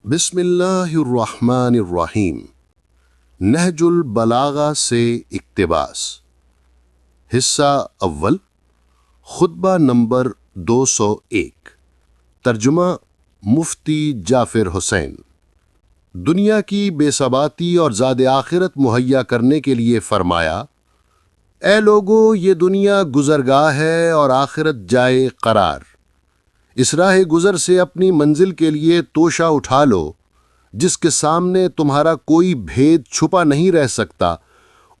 بسم اللہ الرحمن الرحیم۔ نہج البلاغہ سے اقتباس، حصہ اول، خطبہ نمبر 201۔ ترجمہ مفتی جعفر حسین۔ دنیا کی بے ثباتی اور زاد آخرت مہیا کرنے کے لیے فرمایا: اے لوگو، یہ دنیا گزرگاہ ہے اور آخرت جائے قرار۔ اس راہ گزر سے اپنی منزل کے لیے توشہ اٹھا لو، جس کے سامنے تمہارا کوئی بھید چھپا نہیں رہ سکتا۔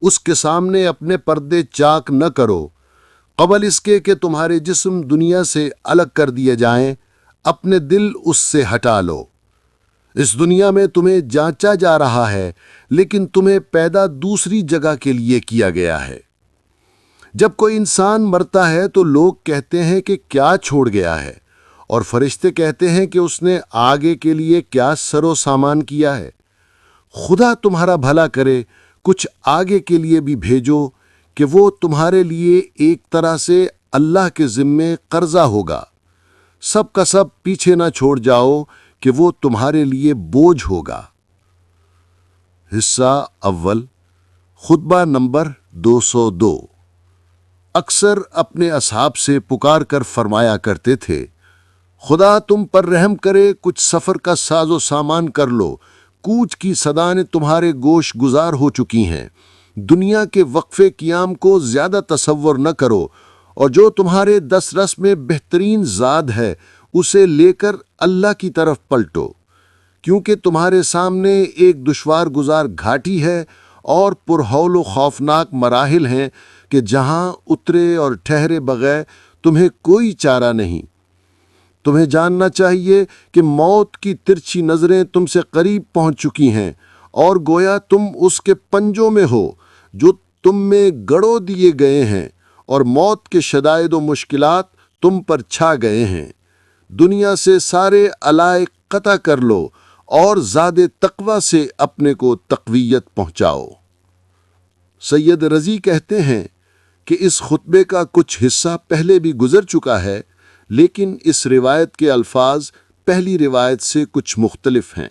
اس کے سامنے اپنے پردے چاک نہ کرو، قبل اس کے کہ تمہارے جسم دنیا سے الگ کر دیے جائیں، اپنے دل اس سے ہٹا لو۔ اس دنیا میں تمہیں جانچا جا رہا ہے، لیکن تمہیں پیدا دوسری جگہ کے لیے کیا گیا ہے۔ جب کوئی انسان مرتا ہے تو لوگ کہتے ہیں کہ کیا چھوڑ گیا ہے، اور فرشتے کہتے ہیں کہ اس نے آگے کے لیے کیا سر و سامان کیا ہے۔ خدا تمہارا بھلا کرے، کچھ آگے کے لیے بھی بھیجو کہ وہ تمہارے لیے ایک طرح سے اللہ کے ذمے قرضہ ہوگا۔ سب کا سب پیچھے نہ چھوڑ جاؤ کہ وہ تمہارے لیے بوجھ ہوگا۔ حصہ اول، خطبہ نمبر 202۔ اکثر اپنے اصحاب سے پکار کر فرمایا کرتے تھے: خدا تم پر رحم کرے، کچھ سفر کا ساز و سامان کر لو، کوچ کی صدایں تمہارے گوش گزار ہو چکی ہیں۔ دنیا کے وقفے قیام کو زیادہ تصور نہ کرو، اور جو تمہارے دس رس میں بہترین زاد ہے اسے لے کر اللہ کی طرف پلٹو، کیونکہ تمہارے سامنے ایک دشوار گزار گھاٹی ہے اور پرہول و خوفناک مراحل ہیں کہ جہاں اترے اور ٹھہرے بغیر تمہیں کوئی چارہ نہیں۔ تمہیں جاننا چاہیے کہ موت کی ترچھی نظریں تم سے قریب پہنچ چکی ہیں، اور گویا تم اس کے پنجوں میں ہو جو تم میں گڑو دیے گئے ہیں، اور موت کے شدائد و مشکلات تم پر چھا گئے ہیں۔ دنیا سے سارے علائق قطع کر لو اور زاد تقوی سے اپنے کو تقویت پہنچاؤ۔ سید رضی کہتے ہیں کہ اس خطبے کا کچھ حصہ پہلے بھی گزر چکا ہے، لیکن اس روایت کے الفاظ پہلی روایت سے کچھ مختلف ہیں۔